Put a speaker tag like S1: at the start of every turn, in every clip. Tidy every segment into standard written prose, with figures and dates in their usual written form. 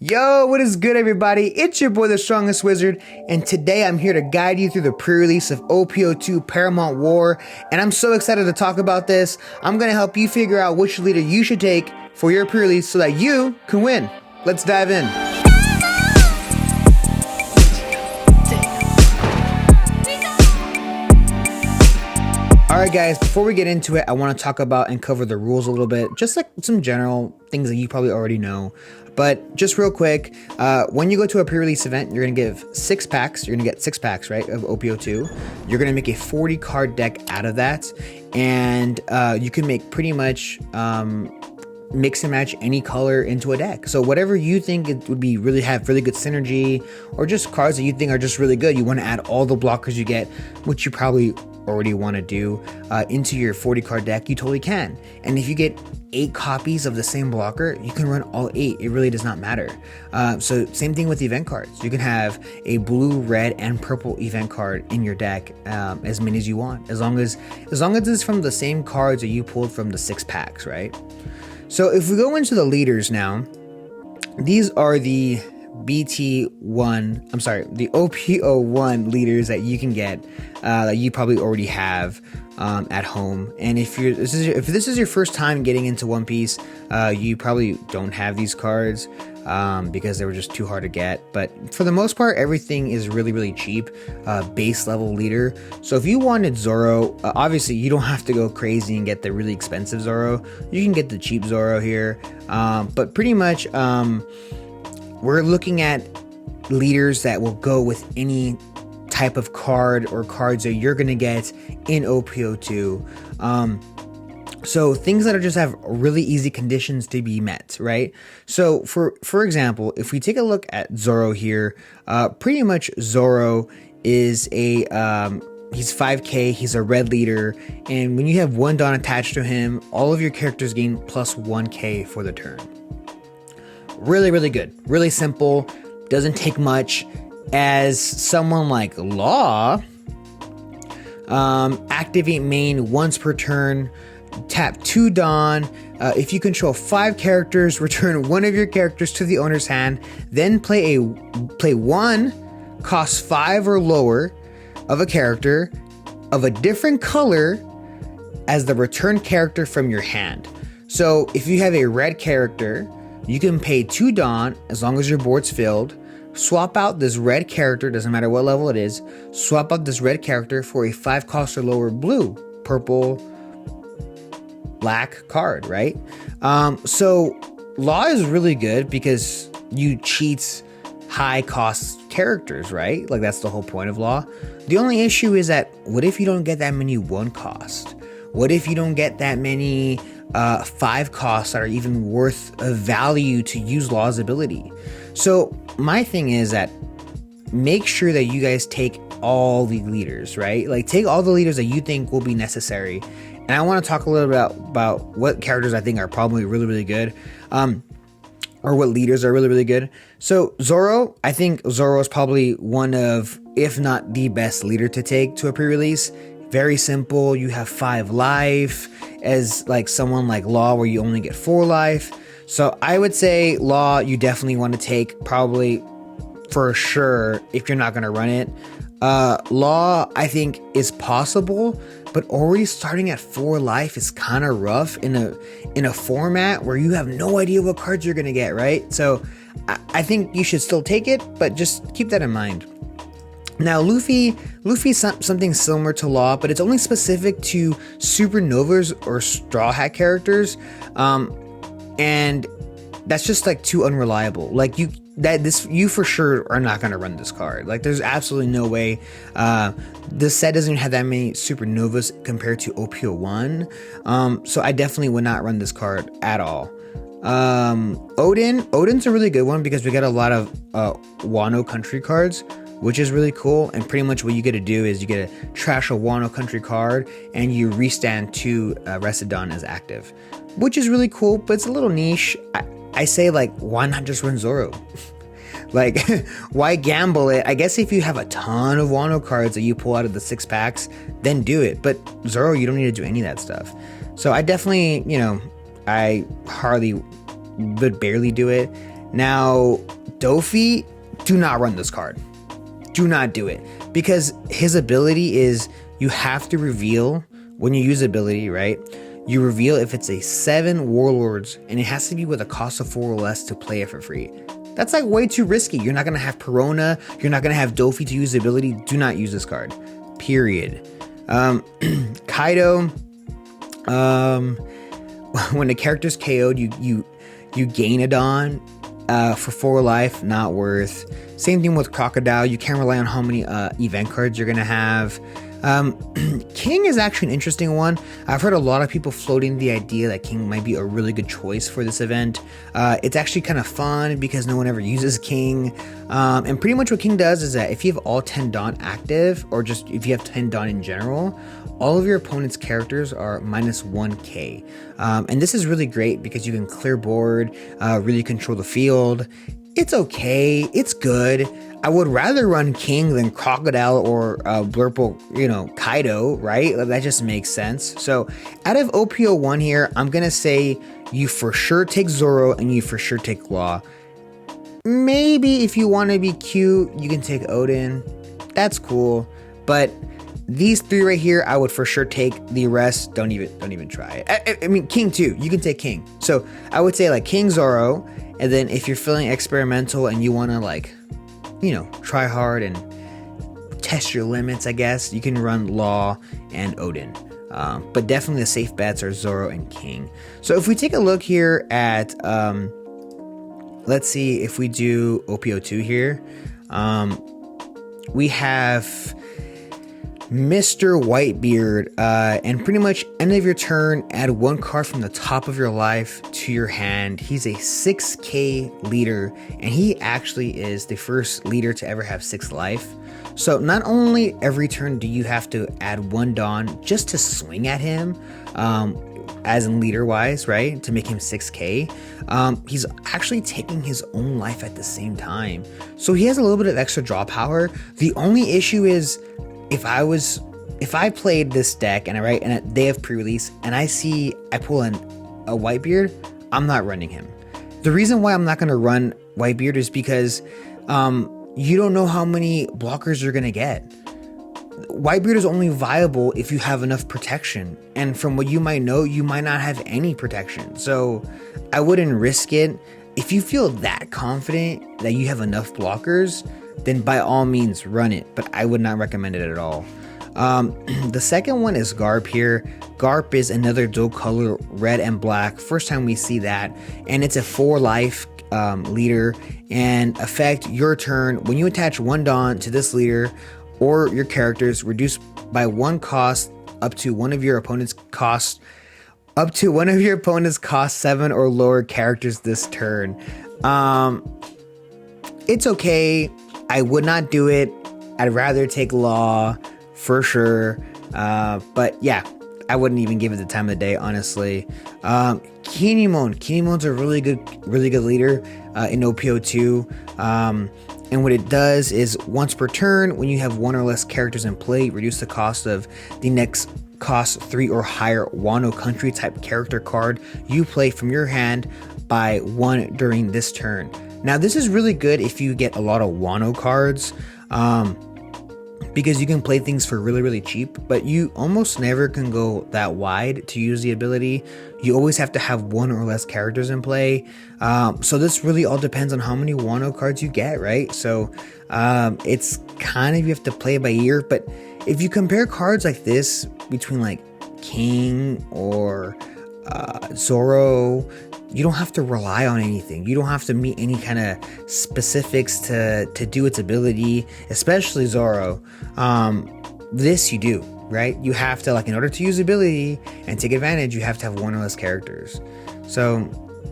S1: Yo, what is good, everybody? It's your boy, the Strongest Wizard, and today I'm here to guide you through the pre-release of OP02 Paramount War, and I'm so excited to talk about this. I'm going to help you figure out which leader you should take for your pre-release so that you can win. Let's dive in. Alright guys, before we get into it, I want to talk about and cover the rules a little bit, just like some general things that you probably already know. But just real quick, when you go to a pre-release event, you're going to give 6 packs. You're going to get 6 packs, right, of OP02. You're going to make a 40 card deck out of that. And you can make pretty much mix and match any color into a deck. So whatever you think it would be have really good synergy, or just cards that you think are just really good, you want to add all the blockers you get, which you probably already want to do, into your 40 card deck, you totally can. And if you get 8 copies of the same blocker, you can run all 8. It really does not matter. So same thing with event cards. You can have a blue, red, and purple event card in your deck, as many as you want, as long as it's from the same cards that you pulled from the 6 packs, right? So if we go into the leaders now, these are the the OP01 leaders that you can get, that you probably already have at home. And if this is your first time getting into One Piece, you probably don't have these cards because they were just too hard to get. But for the most part, everything is really cheap, base level leader. So if you wanted Zoro, obviously you don't have to go crazy and get the really expensive Zoro. You can get the cheap Zoro here, but pretty much we're looking at leaders that will go with any type of card or cards that you're going to get in OP02. So things that just have really easy conditions to be met, right? So for example, if we take a look at Zoro here, pretty much Zoro is a he's 5k, he's a red leader, and when you have 1 Dawn attached to him, all of your characters gain plus 1k for the turn. Really good, really simple, doesn't take much. As someone like Law, activate main once per turn, tap 2 Dawn. If you control 5 characters, return 1 of your characters to the owner's hand, then play 1 cost 5 or lower of a character of a different color as the return character from your hand. So if you have a red character, you can pay 2 Dawn as long as your board's filled. Swap out this red character, doesn't matter what level it is, swap out this red character for a 5 cost or lower blue, purple, black card, right? So Law is really good because you cheat high cost characters, right? Like that's the whole point of Law. The only issue is that what if you don't get that many 1 cost? What if you don't get that many 5 costs that are even worth a value to use Law's ability? So my thing is that make sure that you guys take all the leaders, right? Like take all the leaders that you think will be necessary. And I want to talk a little bit about what characters I think are probably really good, or what leaders are really good. So Zoro, I think Zoro is probably one of, if not the best leader to take to a pre-release. Very simple. You have 5 life, as like someone like Law where you only get 4 life. So I would say Law you definitely want to take, probably for sure, if you're not going to run it. Law I think is possible, but already starting at 4 life is kind of rough in a format where you have no idea what cards you're going to get, right? So I think you should still take it, but just keep that in mind. Now Luffy's something similar to Law, but it's only specific to supernovas or Straw Hat characters, and that's just like too unreliable. Like you for sure are not going to run this card. Like there's absolutely no way. This set doesn't have that many supernovas compared to OP01, so I definitely would not run this card at all. Odin's a really good one because we get a lot of Wano country cards, which is really cool. And pretty much what you get to do is you get to trash a Wano country card and you restand 2 Rested-On as active, which is really cool, but it's a little niche. I say, like, why not just run Zoro? Like, why gamble it? I guess if you have a ton of Wano cards that you pull out of the 6 packs, then do it. But Zoro, you don't need to do any of that stuff. So I definitely, I hardly would barely do it. Now, Dofi, do not run this card. Do not do it, because his ability is you have to reveal when you use ability, right? You reveal if it's a 7 warlords, and it has to be with a cost of 4 or less to play it for free. That's like way too risky. You're not gonna have Perona, you're not gonna have Dofi to use the ability. Do not use this card, period. Kaido, when the character's KO'd, you gain a Dawn for 4 life, not worth. Same thing with Crocodile. You can't rely on how many event cards you're gonna have. King is actually an interesting one. I've heard a lot of people floating the idea that King might be a really good choice for this event. It's actually kind of fun because no one ever uses King. And pretty much what King does is that if you have all 10 Dawn active, or just if you have 10 Dawn in general, all of your opponent's characters are minus 1k. And this is really great because you can clear board, really control the field. It's okay, it's good. I would rather run King than Crocodile or Blurple, Kaido, right? That just makes sense. So out of OP01 here, I'm gonna say you for sure take Zoro and you for sure take Law. Maybe if you want to be cute, you can take Odin. That's cool. But these 3 right here, I would for sure take. The rest, don't even try it. I mean, King too. You can take King. So I would say like King, Zoro, and then if you're feeling experimental and you want to try hard and test your limits, I guess you can run Law and Odin. But definitely the safe bets are Zoro and King. So if we take a look here at, let's see if we do OP02 here. We have Mr. Whitebeard, and pretty much end of your turn, add 1 card from the top of your life to your hand. He's a 6k leader, and he actually is the first leader to ever have 6 life. So not only every turn do you have to add 1 Dawn just to swing at him, as in leader wise, right, to make him 6k, he's actually taking his own life at the same time. So he has a little bit of extra draw power. The only issue is, if I played this deck and they have pre-release and I pull in a Whitebeard, I'm not running him. The reason why I'm not going to run Whitebeard is because you don't know how many blockers you're going to get. Whitebeard is only viable if you have enough protection, and from what you might know, you might not have any protection. So I wouldn't risk it. If you feel that confident that you have enough blockers, then by all means run it, but I would not recommend it at all. The second one is Garp here. Garp is another dual color, red and black. First time we see that, and it's a 4 life leader. And effect your turn, when you attach 1 Dawn to this leader or your characters, reduce by 1 cost up to one of your opponent's cost 7 or lower characters this turn. It's okay. I would not do it. I'd rather take Law for sure. But yeah, I wouldn't even give it the time of the day, honestly. Kinemon's a really good leader in OP02. And what it does is once per turn, when you have 1 or less characters in play, reduce the cost of the next cost 3 or higher Wano country type character card you play from your hand by 1 during this turn. Now this is really good if you get a lot of Wano cards, because you can play things for really cheap, but you almost never can go that wide to use the ability. You always have to have 1 or less characters in play. So this really all depends on how many Wano cards you get, right? So it's kind of, you have to play it by ear. But if you compare cards like this between like King or Zoro, you don't have to rely on anything. You don't have to meet any kind of specifics to do its ability, especially Zoro. This you do, right? You have to, like, in order to use ability and take advantage, you have to have 1 or less characters. So,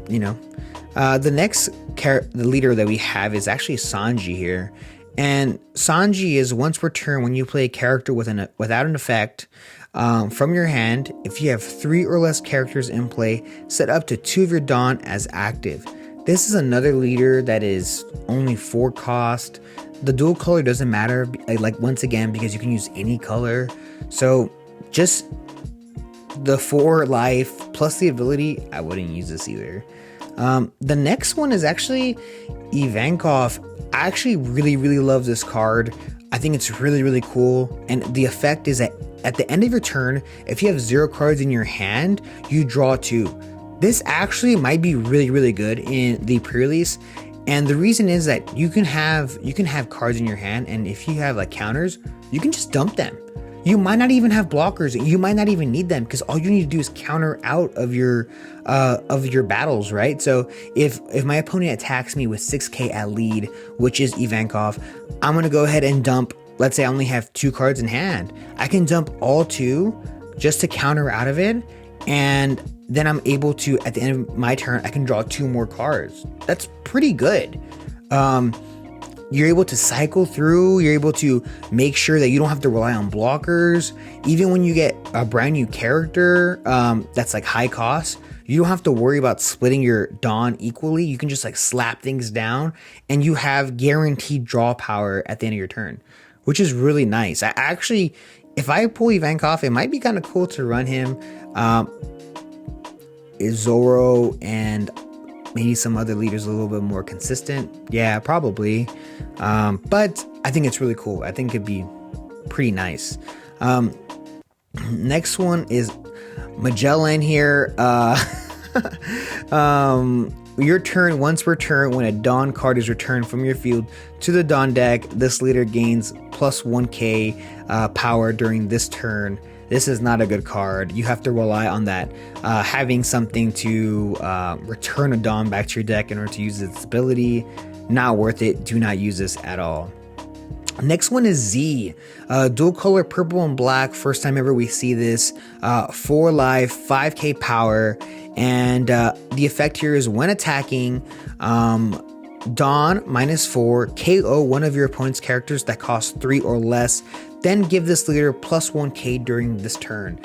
S1: the next the leader that we have is actually Sanji here. And Sanji is once per turn, when you play a character without an effect from your hand, if you have 3 or less characters in play, set up to 2 of your Dawn as active. This is another leader that is only 4 cost. The dual color doesn't matter, like, once again, because you can use any color. So just the 4 life plus the ability, I wouldn't use this either. The next one is actually Ivankov. I actually really love this card. I think it's really cool, and the effect is that at the end of your turn, if you have 0 cards in your hand, you draw 2. This actually might be really good in the pre-release, and the reason is that you can have cards in your hand, and if you have like counters, you can just dump them. You might not even have blockers. You might not even need them because all you need to do is counter out of your battles, right? So if my opponent attacks me with 6k at lead, which is Ivankov, I'm gonna go ahead and dump. Let's say I only have 2 cards in hand. I can dump all 2 just to counter out of it, and then I'm able to, at the end of my turn, I can draw 2 more cards. That's pretty good. You're able to cycle through, you're able to make sure that you don't have to rely on blockers. Even when you get a brand new character that's like high cost, you don't have to worry about splitting your Dawn equally. You can just like slap things down and you have guaranteed draw power at the end of your turn, which is really nice. I actually, if I pull Ivankov, it might be kind of cool to run him. Is Zoro and maybe some other leaders a little bit more consistent? Yeah, probably. But I think it's really cool. I think it'd be pretty nice. Next one is Magellan here. Your turn, once per turn, when a Dawn card is returned from your field to the Dawn deck, this leader gains plus 1k power during this turn. This is not a good card. You have to rely on that. Having something to return a Dawn back to your deck in order to use its ability, not worth it. Do not use this at all. Next one is Z. Dual color purple and black. First time ever we see this. 4 life, 5k power. And the effect here is when attacking, Dawn -4, KO one of your opponent's characters that costs 3 or less. Then give this leader plus 1k during this turn.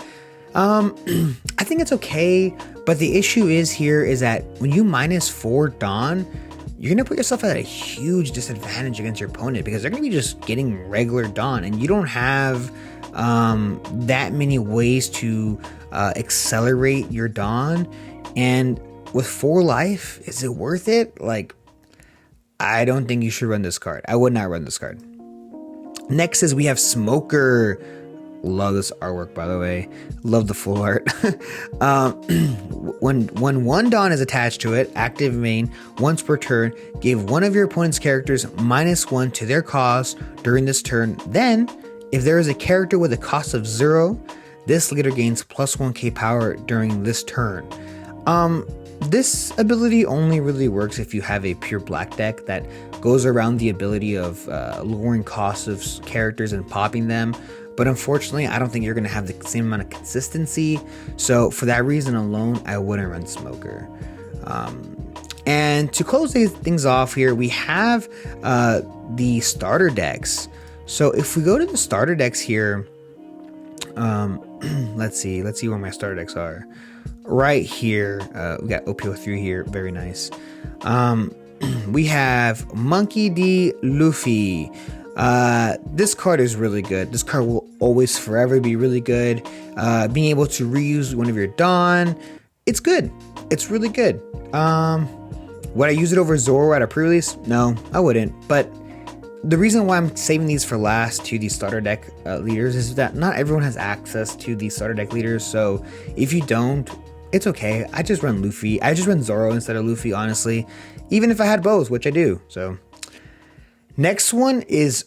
S1: I think it's okay, but the issue is that when you -4 Dawn, you're gonna put yourself at a huge disadvantage against your opponent because they're gonna be just getting regular Dawn, and you don't have that many ways to accelerate your Dawn. And with 4 life, is it worth it? Like, I don't think you should run this card. I would not run this card. Next is we have Smoker. Love this artwork, by the way. Love the full art. When 1 Dawn is attached to it, active main, once per turn, give one of your opponent's characters -1 to their cost during this turn. Then, if there is a character with a cost of 0, this leader gains plus 1k power during this turn. This ability only really works if you have a pure black deck that goes around the ability of lowering costs of characters and popping them. But unfortunately, I don't think you're going to have the same amount of consistency. So for that reason alone, I wouldn't run Smoker. And to close these things off here, we have the starter decks. So if we go to the starter decks here, let's see where my starter decks are. Right here, we got OP03 here, very nice. We have Monkey D. Luffy. This card is really good. This card will always forever be really good. Being able to reuse one of your Dawn, it's good. It's really good. Would I use it over Zoro at a pre-release? No, I wouldn't. But the reason why I'm saving these for last to the starter deck leaders is that not everyone has access to the starter deck leaders. So if you don't, it's okay. I just run Luffy. I just run Zoro instead of Luffy, honestly. Even if I had both, which I do. So next one is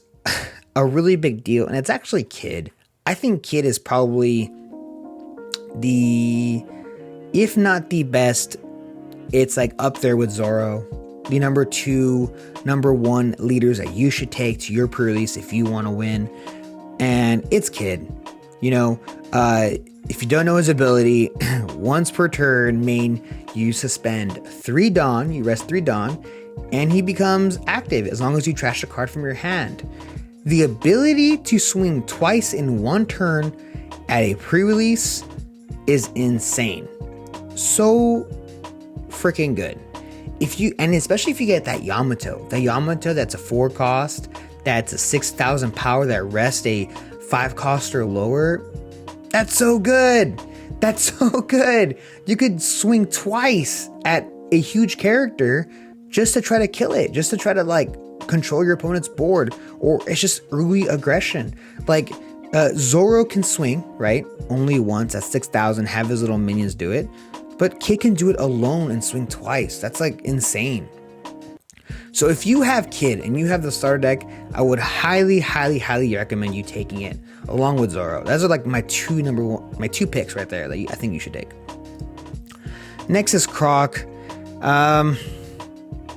S1: a really big deal, and it's actually Kid. I think Kid is probably the, if not the best, it's like up there with Zoro. The number 2, number 1 leaders that you should take to your pre-release if you want to win. And it's Kid. You know, if you don't know his ability, once per turn main, you suspend 3 Dawn, you rest 3 Dawn, and he becomes active as long as you trash a card from your hand. The ability to swing twice in 1 turn at a pre-release is insane. So freaking good. And especially if you get that Yamato that's a 4 cost, that's a 6,000 power that rests a 5 cost or lower. That's so good. That's so good. You could swing twice at a huge character just to try to kill it, just to try to like control your opponent's board, or it's just early aggression. Like Zoro can swing, right? Only once at 6,000, have his little minions do it. But Kid can do it alone and swing twice. That's like insane. So if you have Kid and you have the starter deck, I would highly recommend you taking it along with Zoro. Those are like my two picks right there that I think you should take. Next is Croc. No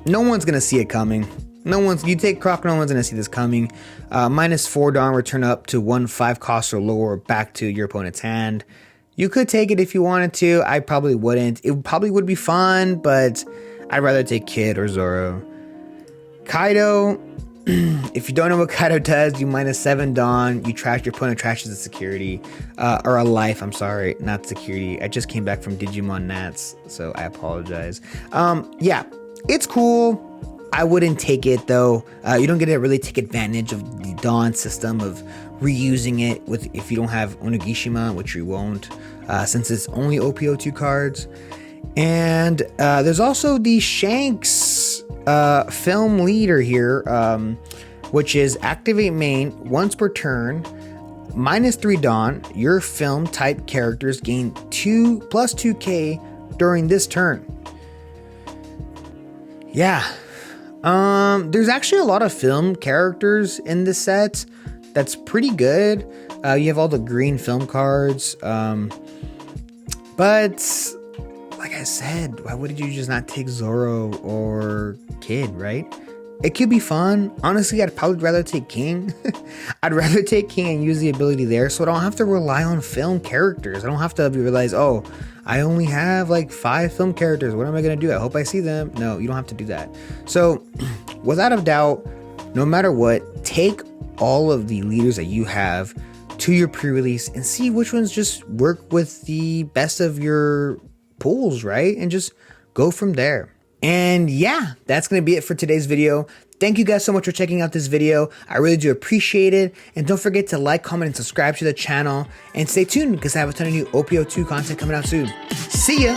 S1: one's gonna see it coming. You take Croc, no one's gonna see this coming. -4 Dawn, return up to 1/5 cost or lower back to your opponent's hand. You could take it if you wanted to. I probably wouldn't. It probably would be fun, but I'd rather take Kid or Zoro. Kaido, if you don't know what Kaido does, you -7 Dawn, you trash, your opponent trashes a security, or a life, I'm sorry, not security. I just came back from Digimon Nats, so I apologize. Yeah, it's cool. I wouldn't take it though. You don't get to really take advantage of the Dawn system of reusing it if you don't have Onigashima, which you won't, since it's only OP02 cards. And there's also the Shanks film leader here, which is activate main once per turn, -3 Dawn. Your film type characters gain 2+2k during this turn. Yeah. There's actually a lot of film characters in this set. That's pretty good. You have all the green film cards. But like I said, why wouldn't you just not take Zoro or Kid, right? It could be fun. Honestly, I'd probably rather take King. I'd rather take King and use the ability there so I don't have to rely on film characters. I don't have to realize, oh, I only have like 5 film characters. What am I going to do? I hope I see them. No, you don't have to do that. So without a doubt, no matter what, take all of the leaders that you have to your pre-release and see which ones just work with the best of your pools, right? And just go from there. And yeah, that's going to be it for today's video. Thank you guys so much for checking out this video. I really do appreciate it. And don't forget to like, comment, and subscribe to the channel. And stay tuned because I have a ton of new OP02 content coming out soon. See ya!